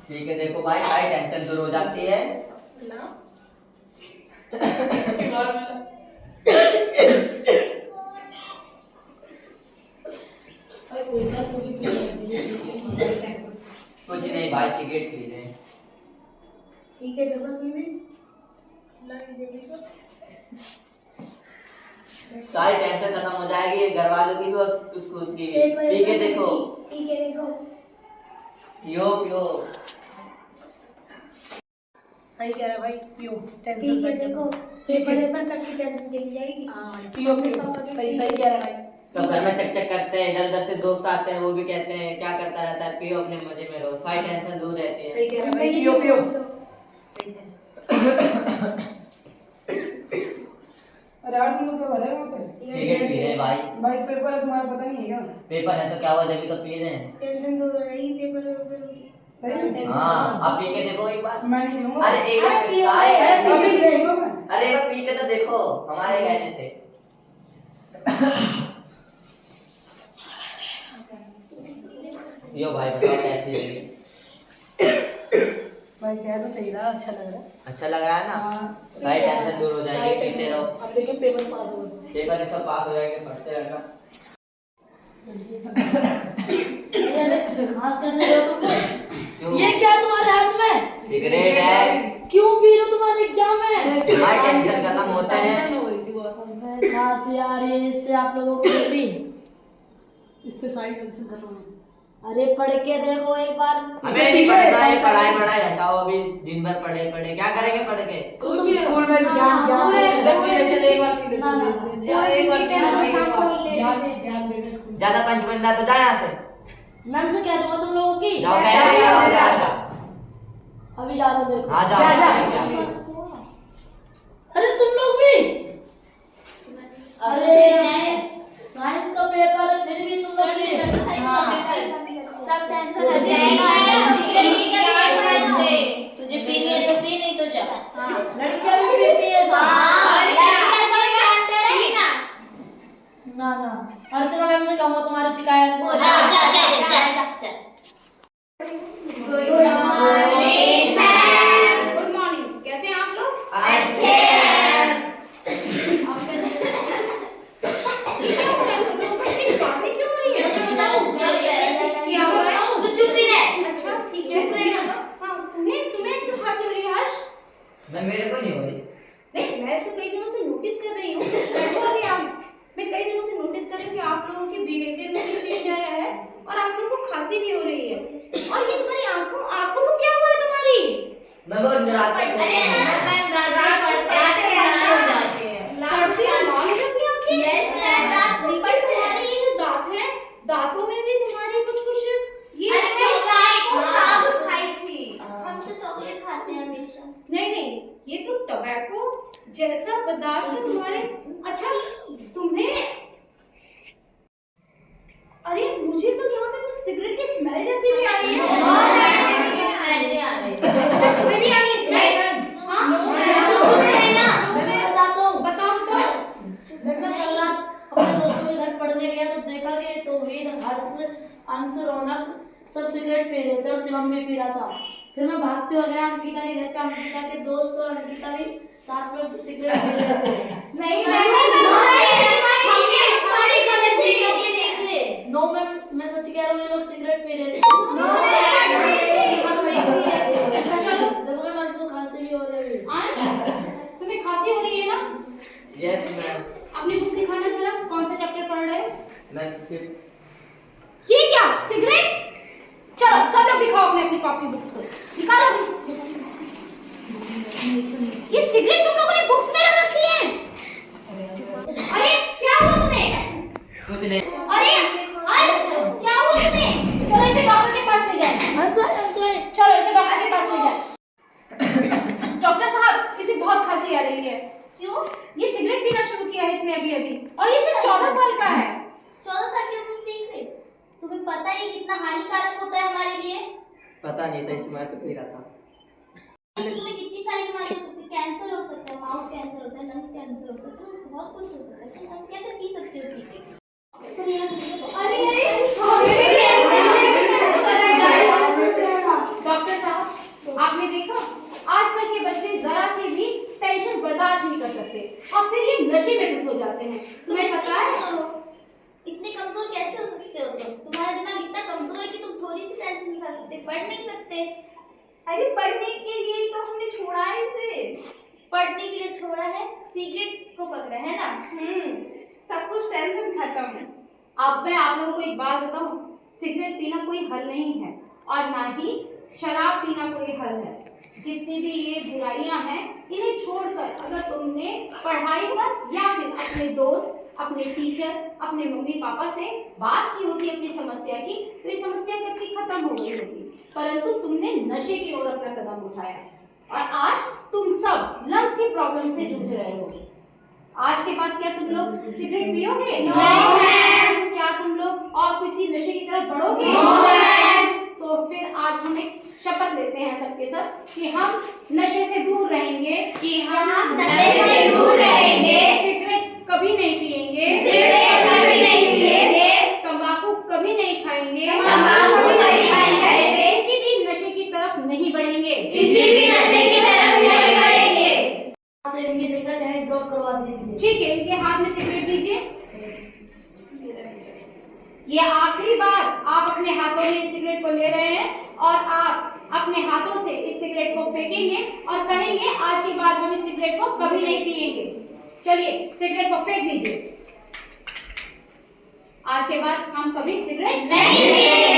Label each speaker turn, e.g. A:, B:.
A: ठीक है, देखो भाई सारी टेंशन दूर हो जाती है ना। कुछ नहीं भाई, सिगरेट पी रहे हैं।
B: ठीक है, देखो तुम्हें
A: सारी टेंशन खत्म हो जाएगी, घर वालों की भी और उसको की भी। पी के देखो, पियो पियो।
B: सही कह रहा है भाई, पियो। टेंशन
C: ठीक है, देखो पेपर
B: है।
C: पर सबकी टेंशन चली जाएगी।
B: पियो पियो, सही सही कह रहा है भाई।
A: सब घर में चक चक करते हैं, इधर उधर से दोस्त आते हैं, वो भी कहते हैं क्या करता रहता है, पियो अपने मजे में रहो, सारी टेंशन दूर रहती है।
B: सही कह रहा है भाई, पियो पियो। अरे यार तुम लोग क्या कर रहे हो वहाँ पे?
A: सिगरेट पी रहे हैं भाई।
B: भाई पेपर है तुम्हारा, पता नहीं है क्या?
A: पेपर है तो क्या हुआ, जब भी तो पी रहे हैं।
C: टेंशन दूर हो जाएगी पेपर की।
B: सही है।
A: हाँ, आप पी के देखो एक बार।
B: मैं नहीं पीऊंगा।
A: अरे एक बार
B: अभी नहीं पीऊंगा मैं।
A: अरे एक बार पी के तो देखो हमारे कहने से। यो भाई बताओ कैसी लगी?
B: भाई क्या तो सही रहा, अच्छा लग रहा है।
A: अच्छा लग रहा है ना?
B: हाँ।
A: सारी टेंशन दूर हो जाएगी, पीते रहो।
B: अब देखिए पेपर पास हो गए।
A: पेपर सब पास हो जाएंगे, पढ़ते रहना।
D: घास कैसे हो तुम?
A: क्यों?
D: ये क्या तुम्हारे हाथ में?
A: सिगरेट है।
D: क्यों पी रहे हो? तुम्हारे एग्जाम है।
A: हमारी टेंशन खत्म होते हैं।
D: मैं घास यार, इससे आप लोगों को भी
B: इससे सारी टेंशन खत्म हो।
D: अरे पढ़ के देखो एक बार।
A: हमें भी पढ़ना है, पढ़ाई पढ़ाई हटाओ, अभी दिन भर पढ़े पढ़े क्या करेंगे पढ़ के?
B: तुम भी स्कूल में ज्ञान ज्ञान एक बार पी
D: ना, ना,
B: एक बार ज्ञान देने स्कूल।
A: ज्यादा पंच बनना तो जाए यहाँ से।
D: मैम से कह दूंगा तुम लोगों की।
A: जाओ कह रहा है, जा जा।
D: अभी जा रहा हूँ, देखो।
A: हाँ जा।
D: अरे तुम लोग भी। अरे साइंस का पेपर है, फिर भी तुम लोग भी।
C: सब टेंशन हो जाएगा। तुझे पीनी है तो पी, नहीं तो जा।
D: लड़कियां भी पीती है सब। ना ना, अर्चना मैम से कहूँगा तुम्हारी शिकायत।
C: गुड मॉर्निंग, कैसे हैं आप लोग?
A: अच्छे।
D: आप कैसे?
A: मैं मेरे को नहीं हो रही।
E: नहीं, मैं तो कई दिनों से नोटिस कर रही हूँ। मैं कई दिनों से नोटिस कर रही हूँ कि आप लोगों के बिहेवियर में भी चेंज आया है और आप लोगों को खांसी भी हो रही है। और ये तुम्हारी आंखों को क्या हुआ है तुम्हारी?
A: मैं बहुत रात तक
E: पर तुम्हारे ये जो दांत हैं, दांतों में भी तुम्हारे कुछ ये
C: हम तो चॉकलेट खाते हैं हमेशा।
E: नहीं, ये तो टबैको जैसा पदार्थ है तुम्हारे। अच्छा, तुम्हें अरे मुझे तो यहाँ पे कुछ सिगरेट की स्मेल जैसी भी आ रही है। तुम्हें भी आ रही है स्मेल? हाँ,
D: मैं बताता हूँ।
E: बताओ तो।
D: मैं कल रात अपने दोस्तों के घर पढ़ने गया तो देखा कि तौहीद, हर्ष, अंश, रौनक सब सिगरेट पी रहे थे और शिवम भी पी रहा था। फिर मैं भागते हो गया अंकिता के घर पे। अंकिता के दोस्त और अंकिता भी साथ में सिगरेट पी रहे थे। नो मैं सच कह रहा हूँ, ये लोग सिगरेट पी रहे थे। देखो मैं अंश को खांसी भी हो रही है।
E: तुम्हें खांसी हो रही है ना?
A: Yes ma'am.
E: अपनी बुक दिखाना जरा, कौन सा चैप्टर पढ़ रहे हो?
A: मैं फिर
E: ये क्या सिगरेट? चलो सब लोग दिखाओ अपने अपनी कॉपी बुक्स को, निकालो। ये सिगरेट तुम लोगों ने बुक्स में रख रखी है? अरे क्या हुआ तुम्हें?
A: कुछ नहीं।
E: अरे क्या हुआ तुम्हें? चलो इसे डॉक्टर के पास ले जाए। चलो इसे डॉक्टर के पास ले जाए। डॉक्टर साहब इसे बहुत खांसी आ रही है।
C: क्यों?
E: ये सिगरेट पीना शुरू किया है इसने अभी अभी, और ये सिर्फ 14 साल का है।
C: 14 साल की उम्र सीक्रेट, तुम्हें पता है कितना हानिकारक होता है हमारे लिए?
A: पता नहीं था, इसमें तो पी रहा था।
C: इससे तुम्हें कितनी सारी बीमारी हो सकती है, कैंसर हो सकता है, माउथ कैंसर होता है, लंग्स कैंसर होता है, तो बहुत कुछ हो सकता है। तुम ऐसे कैसे पी सकते हो सीक्रेट?
E: डॉक्टर साहब आपने देखा आजकल के बच्चे जरा से भी टेंशन बर्दाश्त नहीं कर सकते और फिर ये नशे में धुत हो जाते हैं। तुम्हें पता है
C: इतने कमजोर कैसे हो सकते हो तुम? तुम्हारा दिमाग इतना कमजोर है कि तुम थोड़ी सी टेंशन नहीं खा सकते, पढ़ नहीं सकते।
B: अरे पढ़ने के लिए तो हमने छोड़ा है इसे।
C: पढ़ने के लिए छोड़ा है, सिगरेट को पकड़ा है ना।
B: सब कुछ टेंशन खत्म।
E: अब मैं आप लोगों को एक बात बताऊं, सिगरेट पीना कोई हल नहीं है और ना ही शराब पीना कोई हल है। जितनी भी ये बुराइयां हैं इन्हें छोड़कर अगर तुमने पढ़ाई पर या फिर अपने दोस्त, अपने टीचर, अपने मम्मी पापा से बात की होती अपनी समस्या की, तो ये समस्या कब की खत्म हो गई होती। परंतु तुमने नशे की ओर अपना कदम उठाया और आज तुम सब लंग्स की प्रॉब्लम से जूझ रहे हो। आज के बाद क्या तुम लोग सिगरेट पियोगे? क्या तुम लोग और किसी नशे की तरफ बढ़ोगे? तो फिर आज हम एक शपथ लेते हैं सबके सब कि हम नशे से दूर रहेंगे, सिगरेट कभी नहीं पिएंगे, तंबाकू कभी नहीं खाएंगे, किसी भी नशे की तरफ नहीं बढ़ेंगे।
D: से इनकी सिगरेट है ड्रॉप करवा दीजिए।
E: ठीक है, इनके हाथ में सिगरेट दीजिए। ये आखिरी बार आप अपने हाथों में इस सिगरेट को ले रहे हैं और आप अपने हाथों से इस सिगरेट को फेंकेंगे और कहेंगे आज के बाद हम इस सिगरेट को कभी नहीं पिएंगे। चलिए सिगरेट को फेंक दीजिए। आज के बाद हम कभी सिगरेट नहीं पिएंगे।